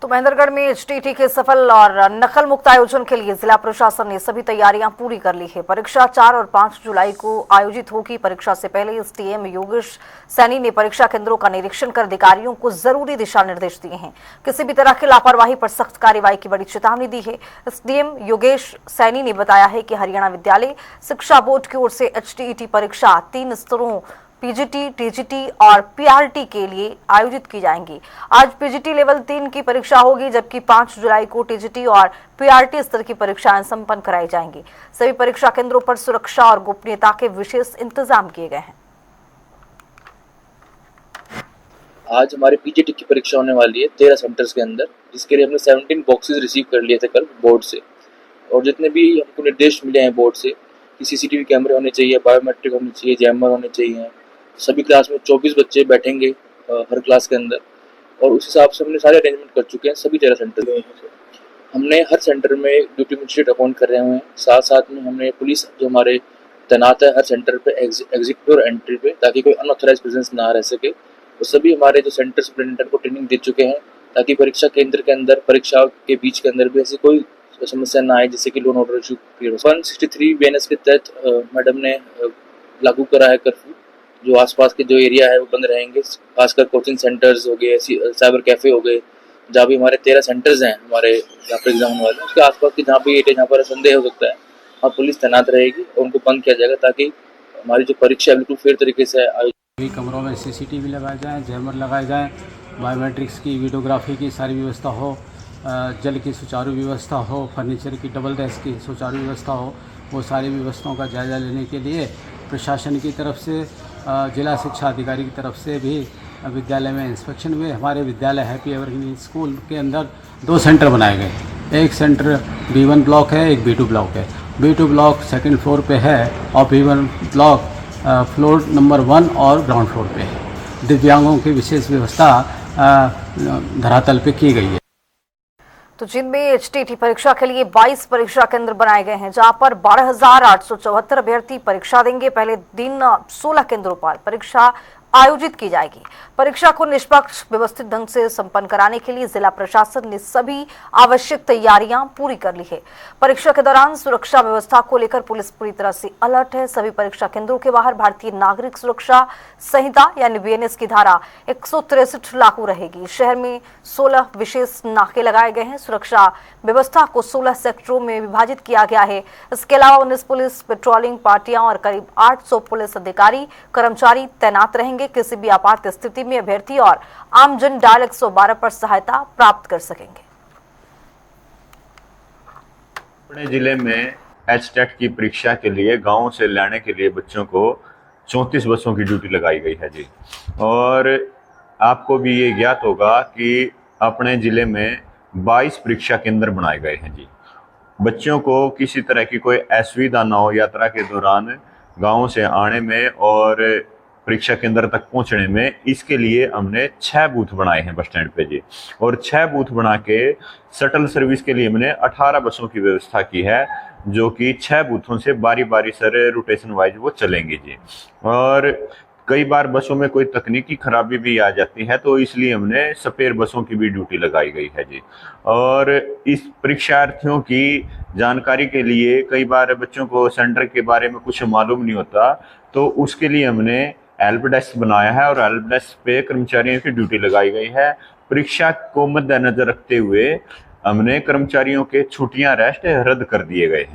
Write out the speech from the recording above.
तो महेंद्रगढ़ में एचटीईटी के सफल और नकल मुक्त आयोजन के लिए जिला प्रशासन ने सभी तैयारियां पूरी कर ली है। परीक्षा 4 और 5 जुलाई को आयोजित होगी। परीक्षा से पहले एसडीएम योगेश सैनी ने परीक्षा केंद्रों का निरीक्षण कर अधिकारियों को जरूरी दिशा निर्देश दिए हैं। किसी भी तरह की लापरवाही पर सख्त कार्रवाई की बड़ी चेतावनी दी है। एसडीएम योगेश सैनी ने बताया है कि हरियाणा विद्यालय शिक्षा बोर्ड की ओर से एचटीईटी परीक्षा 3 स्तरों पीजीटी, टीजीटी और पीआरटी के लिए आयोजित की जाएंगी। आज पीजीटी लेवल 3 की परीक्षा होगी, जबकि 5 जुलाई को टीजीटी और पीआरटी स्तर की परीक्षाएं संपन्न कराई जाएंगी। सभी परीक्षा केंद्रों पर सुरक्षा और गोपनीयता के विशेष इंतजाम किए गए हैं। आज हमारे पीजीटी की परीक्षा होने वाली है 13 सेंटर्स के अंदर, जिसके लिए हमने 17 बॉक्सेस रिसीव कर लिए थे कल बोर्ड से। और जितने भी हमको निर्देश मिले हैं बोर्ड से कि सीसीटीवी कैमरे होने चाहिए, बायोमेट्रिक होने चाहिए, जैमर होने चाहिए। सभी क्लास में 24 बच्चे बैठेंगे हर क्लास के अंदर, और उस हिसाब से हमने सारे अरेंजमेंट कर चुके हैं सभी 13 सेंटर में। हमने हर सेंटर में ड्यूटी मजिस्ट्रेट अपॉइंट कर रहे हैं। साथ साथ में हमने पुलिस जो हमारे तैनात है हर सेंटर पे एग्जिट पे और एंट्री पे, ताकि कोई अनऑथराइज प्रेजेंस ना रह सके। तो सभी हमारे जो सेंटर सुपरिटेंडेंट को ट्रेनिंग दे चुके हैं, ताकि परीक्षा केंद्र के अंदर, परीक्षा के बीच के अंदर भी ऐसी कोई समस्या ना आए, जिससे कि law and order issue clear हो। 163 बीएनएस के तहत मैडम ने लागू करा है कर्फ्यू। जो आसपास के जो एरिया है वो बंद रहेंगे, खासकर कोचिंग सेंटर्स हो गए, साइबर कैफे हो गए, जहाँ भी हमारे 13 सेंटर्स हैं हमारे यहाँ पर एग्जाम होने वाले, उसके आसपास की जहाँ भी एरिया जहाँ पर संदेह हो सकता है वहाँ पुलिस तैनात रहेगी और उनको बंद किया जाएगा, ताकि हमारी जो परीक्षा बिल्कुल फेयर तरीके से आयोजित। कमरों में सीसीटीवी लगाए जाएँ, जैमर लगाए जाएँ, बायोमेट्रिक्स की, वीडियोग्राफी की सारी व्यवस्था हो, जल की सुचारू व्यवस्था हो, फर्नीचर की डबल डेस्क की सुचारू व्यवस्था हो। वो सारी व्यवस्थाओं का जायज़ा लेने के लिए प्रशासन की तरफ से, जिला शिक्षा अधिकारी की तरफ से भी विद्यालय में इंस्पेक्शन हुए। हमारे विद्यालय हैप्पी एवरग्रीन स्कूल के अंदर 2 सेंटर बनाए गए। एक सेंटर B1 ब्लॉक है, एक B2 ब्लॉक है। B2 ब्लॉक सेकंड फ्लोर पे है और B1 ब्लॉक फ्लोर नंबर 1 और ग्राउंड फ्लोर पे है। दिव्यांगों की विशेष व्यवस्था धरातल पे की गई है। तो जिनमें एचटीईटी परीक्षा के लिए 22 परीक्षा केंद्र बनाए गए हैं, जहां पर 12,874 अभ्यर्थी परीक्षा देंगे। पहले दिन 16 केंद्रों पर परीक्षा आयोजित की जाएगी। परीक्षा को निष्पक्ष व्यवस्थित ढंग से संपन्न कराने के लिए जिला प्रशासन ने सभी आवश्यक तैयारियां पूरी कर ली है। परीक्षा के दौरान सुरक्षा व्यवस्था को लेकर पुलिस पूरी तरह से अलर्ट है। सभी परीक्षा केंद्रों के बाहर भारतीय नागरिक सुरक्षा संहिता यानी बीएनएस की धारा 163 लागू रहेगी। शहर में 16 विशेष नाके लगाए गए हैं। सुरक्षा व्यवस्था को 16 सेक्टरों में विभाजित किया गया है। इसके अलावा 19 पुलिस पेट्रोलिंग पार्टियां और करीब 800 पुलिस अधिकारी कर्मचारी तैनात रहेंगे। किसी भी आपात स्थिति में अभ्यर्थी और आमजन डायल 112 पर सहायता प्राप्त कर सकेंगे। अपने जिले में एचटेट की परीक्षा के लिए गांव से लाने के लिए बच्चों को 34 बसों की ड्यूटी लगाई गई है जी। और आपको भी ये ज्ञात होगा कि अपने जिले में 22 परीक्षा केंद्र बनाए गए हैं जी। बच्चों को किसी तरह की कोई असुविधा ना हो यात्रा के दौरान गांव से आने में और परीक्षा केंद्र तक पहुंचने में, इसके लिए हमने 6 बूथ बनाए हैं बस स्टैंड पे जी। और 6 बूथ बना के शटल सर्विस के लिए हमने 18 बसों की व्यवस्था की है, जो कि 6 बूथों से बारी बारी से रोटेशन वाइज वो चलेंगे जी। और कई बार बसों में कोई तकनीकी खराबी भी आ जाती है, तो इसलिए हमने स्पेयर बसों की भी ड्यूटी लगाई गई है जी। और इस परीक्षार्थियों की जानकारी के लिए कई बार बच्चों को सेंटर के बारे में कुछ मालूम नहीं होता, तो उसके लिए हमने हेल्प डेस्क बनाया है और हेल्प डेस्क पे कर्मचारियों की ड्यूटी लगाई गई है। परीक्षा को मद्देनजर रखते हुए हमने कर्मचारियों के छुट्टियां, रेस्ट रद्द कर दिए गए हैं।